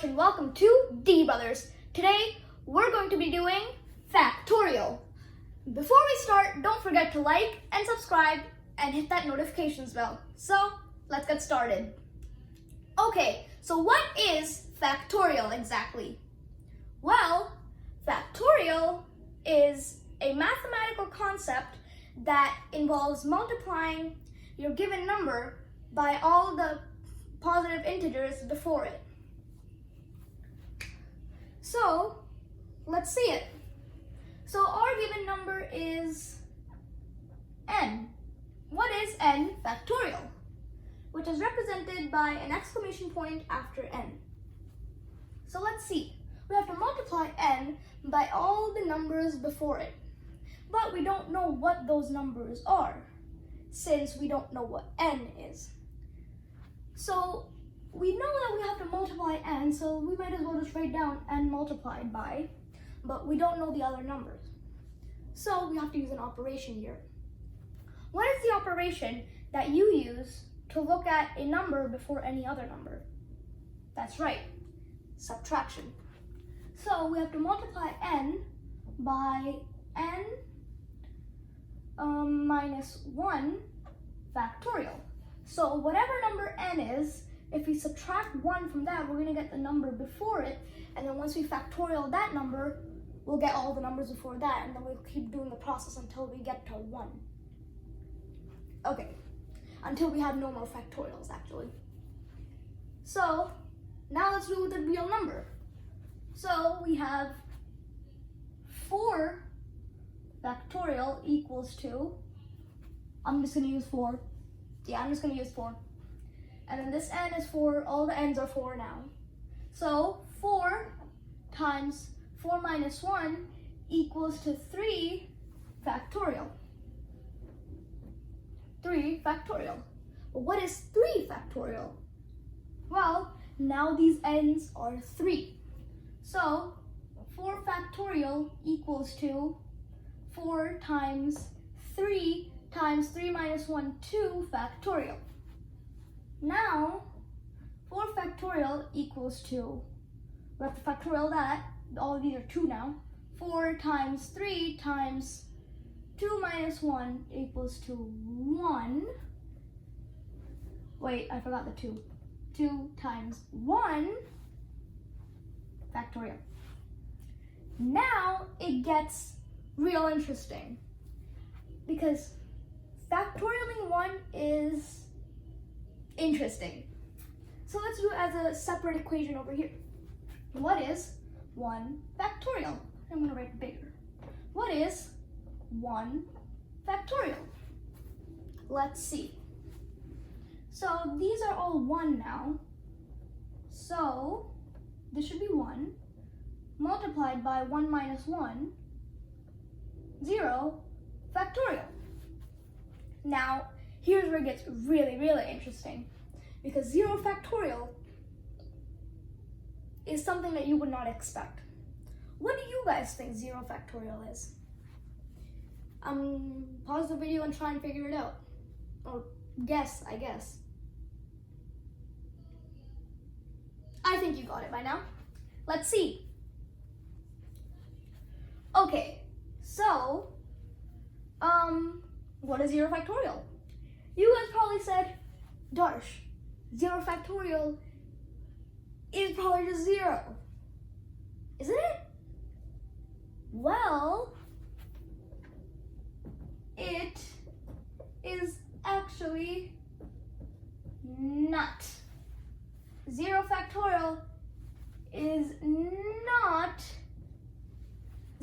Darsh and welcome to D Brothers. Today we're going to be doing Factorial. Before we start, don't forget to like and subscribe and hit that notifications bell. So let's get started. Okay, so what is Factorial exactly? Well, Factorial is a mathematical concept that involves multiplying your given number by all the positive integers before it. So let's see it. So our given number is n. What is n factorial? Which is represented by an exclamation point after n. So let's see. We have to multiply n by all the numbers before it. But we don't know what those numbers are, since we don't know what n is. So we know that we have to multiply n, so we might as well just write down n multiplied by, but we don't know the other numbers. So we have to use an operation here. What is the operation that you use to look at a number before any other number? That's right, subtraction. So we have to multiply n by n minus 1 factorial. So whatever number n is, if we subtract 1 from that, we're going to get the number before it, and then once we factorial that number, we'll get all the numbers before that, and then we'll keep doing the process until we get to 1. Okay, until we have no more factorials actually. So now let's do the real number. So we have 4 factorial equals to, I'm just going to use 4. Yeah, I'm just going to use 4. And then this n is 4, all the n's are 4 now. So 4 times 4 minus 1 equals to 3 factorial. 3 factorial. But what is 3 factorial? Well, now these n's are 3. So 4 factorial equals to 4 times 3 times 3 minus 1, 2 factorial. Now, 4 factorial equals to, we have to factorial that, all of these are 2 now. 4 times 3 times 2 minus 1 equals to 1. Wait, I forgot the 2. 2 times 1 factorial. Now it gets real interesting, because factorialing 1 is interesting. So let's do it as a separate equation over here. What is 1 factorial? I'm going to write it bigger. What is 1 factorial? Let's see. So these are all 1 now. So this should be 1 multiplied by 1 minus 1, 0 factorial. Now, here's where it gets really, really interesting, because 0 factorial is something that you would not expect. What do you guys think 0 factorial is? Pause the video and try and figure it out. Or guess, I guess. I think you got it by now. Let's see. Okay, so, what is 0 factorial? You guys probably said, Darsh, 0 factorial is probably just 0. Isn't it? Well, it is actually not. 0 factorial is not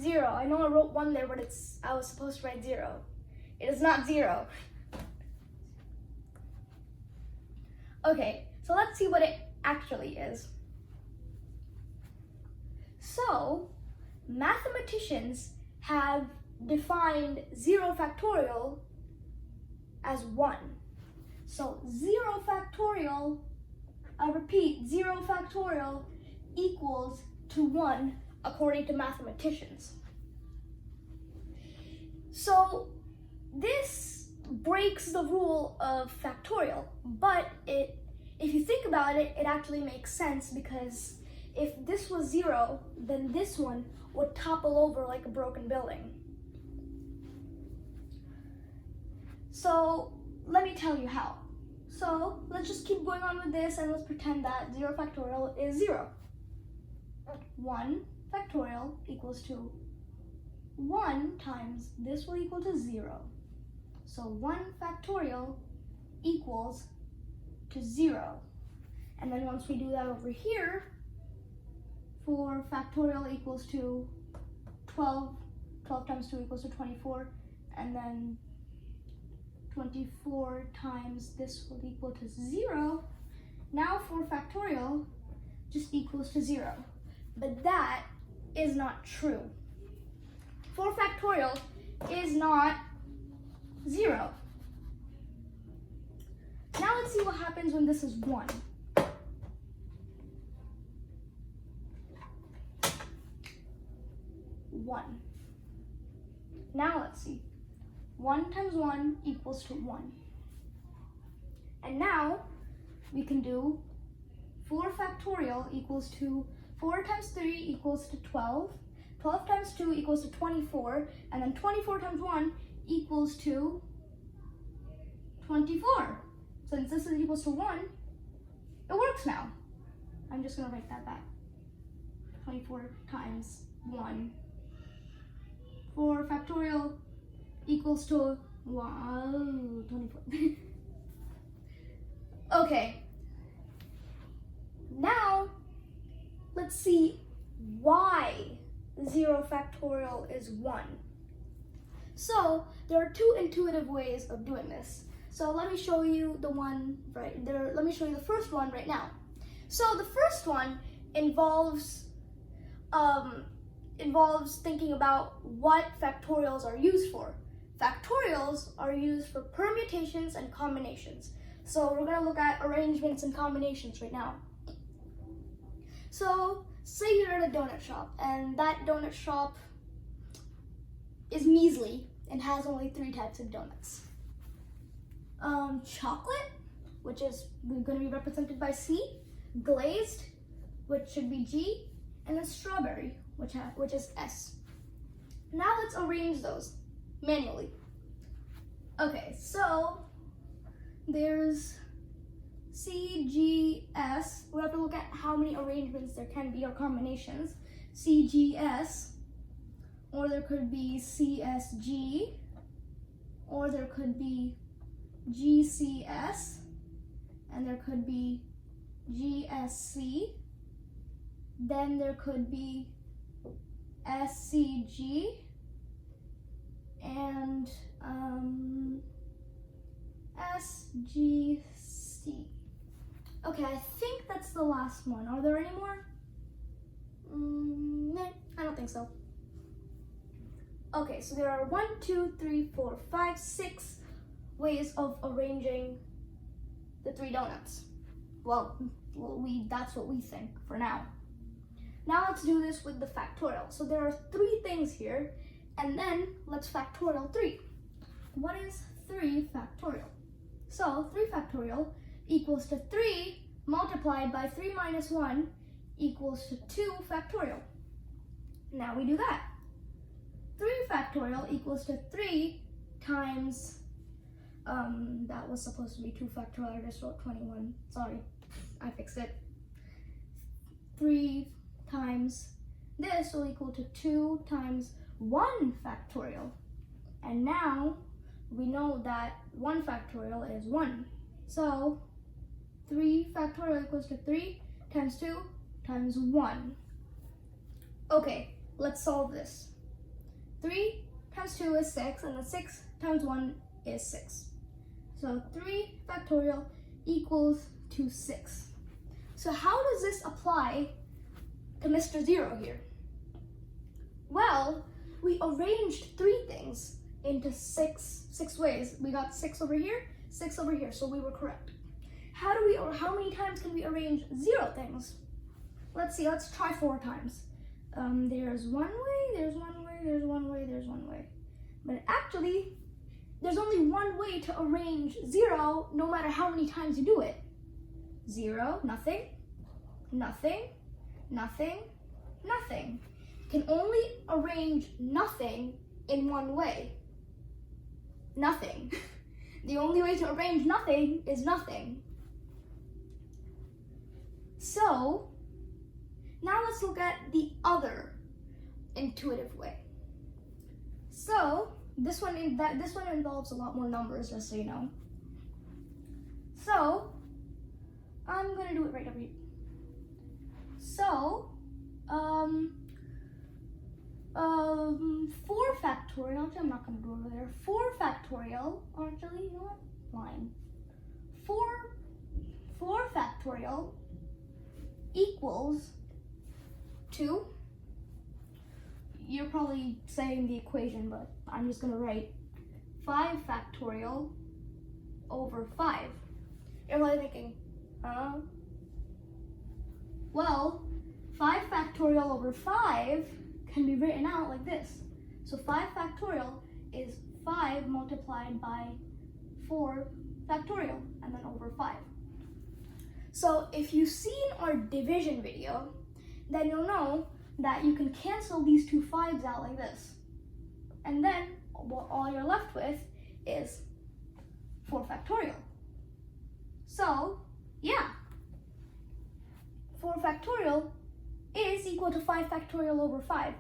0. I know I wrote 1 there, but I was supposed to write 0. It is not 0. Okay, so let's see what it actually is. So, mathematicians have defined 0 factorial as 1. So 0 factorial, I repeat, 0 factorial equals to 1 according to mathematicians. So this breaks the rule of factorial, but if you think about it, it actually makes sense, because if this was 0, then this one would topple over like a broken building. So let me tell you how. So let's just keep going on with this and let's pretend that 0 factorial is 0. 1 factorial equals to 1 times this will equal to 0. So 1 factorial equals to 0. And then once we do that over here, 4 factorial equals to 12. 12 times 2 equals to 24. And then 24 times this will equal to 0. Now 4 factorial just equals to 0. But that is not true. 4 factorial is not 0. Now let's see what happens when this is 1. Now let's see. 1 times 1 equals to 1. And now we can do 4 factorial equals to 4 times 3 equals to 12. 12 times 2 equals to 24. And then 24 times 1 equals to 24. Since this is equals to 1, it works now. I'm just going to write that back. 24 times 1. 4 factorial equals to 24. Okay. Now, let's see why 0 factorial is 1. So, there are 2 intuitive ways of doing this. So let me show you the one right there. Let me show you the first one right now. So the first one involves thinking about what factorials are used for. Factorials are used for permutations and combinations. So we're going to look at arrangements and combinations right now. So say you're at a donut shop and that donut shop is measly and has only 3 types of donuts. Chocolate, which is going to be represented by C, glazed, which should be G, and then strawberry, which is S. Now let's arrange those manually. Okay, so there's C, G, S. We have to look at how many arrangements there can be or combinations. C, G, S, or there could be C, S, G, or there could be GCS, and there could be GSC, then there could be SCG, and SGC. Okay, I think that's the last one. Are there any more? No, I don't think so. Okay, so there are 1, 2, 3, 4, 5, 6 ways of arranging the 3 donuts. Well, that's what we think for now. Now let's do this with the factorial. So there are 3 things here, and then let's factorial 3. What is 3 factorial? So 3 factorial equals to 3 multiplied by 3 minus 1 equals to 2 factorial. Now we do that. 3 factorial equals to 3 times that was supposed to be 2 factorial. I just wrote 21. Sorry, I fixed it. 3 times this will equal to 2 times 1 factorial. And now we know that 1 factorial is 1. So 3 factorial equals to 3 times 2 times 1. Okay, let's solve this. 3 times 2 is 6, and then 6 times 1 is 6. So 3 factorial equals to 6. So how does this apply to Mr. 0 here? Well, we arranged 3 things into six ways. We got 6 over here, 6 over here, so we were correct. How many times can we arrange 0 things? Let's see, let's try 4 times. There's 1 way, there's 1 way, there's 1 way, there's 1 way. But actually, there's only 1 way to arrange 0 no matter how many times you do it. 0, nothing, nothing, nothing, nothing. You can only arrange nothing in one way. Nothing. The only way to arrange nothing is nothing. So, now let's look at the other intuitive way. So, this one involves a lot more numbers, just so you know. So, I'm gonna do it right over here. So, 4 factorial, actually I'm not gonna do it over there. 4 factorial, actually, you know what? Line. 4 factorial equals 2. You're probably saying the equation, but I'm just gonna write 5 factorial over 5. You're probably thinking, well, 5 factorial over 5 can be written out like this. So 5 factorial is 5 multiplied by 4 factorial, and then over 5. So if you've seen our division video, then you'll know that you can cancel these two 5s out like this. And then all you're left with is 4 factorial. So, yeah, 4 factorial is equal to 5 factorial over 5.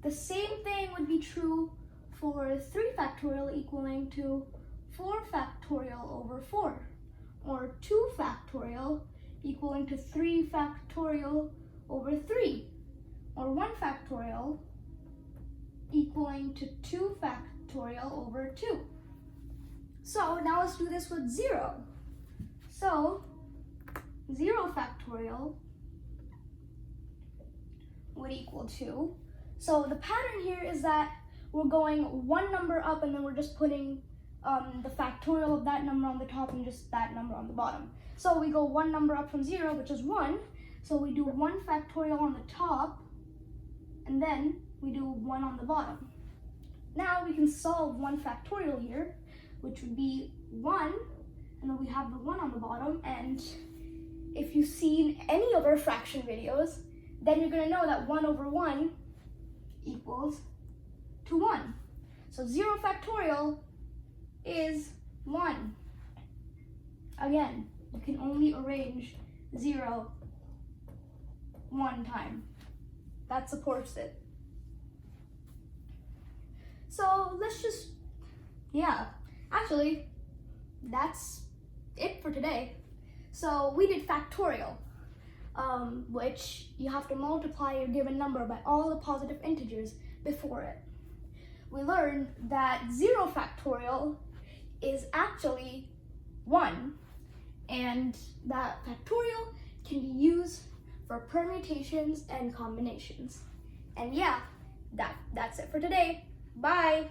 The same thing would be true for 3 factorial equaling to 4 factorial over 4, or 2 factorial equaling to 3 factorial over 3, or 1 factorial equaling to 2 factorial over 2. So now let's do this with 0. So 0 factorial would equal 2. So the pattern here is that we're going one number up and then we're just putting the factorial of that number on the top and just that number on the bottom. So we go one number up from 0, which is 1. So we do 1 factorial on the top, and then we do 1 on the bottom. Now we can solve 1 factorial here, which would be 1, and then we have the 1 on the bottom. And if you've seen any of our fraction videos, then you're going to know that 1 over 1 equals to 1. So 0 factorial is 1. Again, you can only arrange 0 one time. That supports it. So let's just, actually, that's it for today. So we did factorial, which you have to multiply your given number by all the positive integers before it. We learned that 0 factorial is actually 1, and that factorial can be used for permutations and combinations. And yeah, that's it for today. Bye!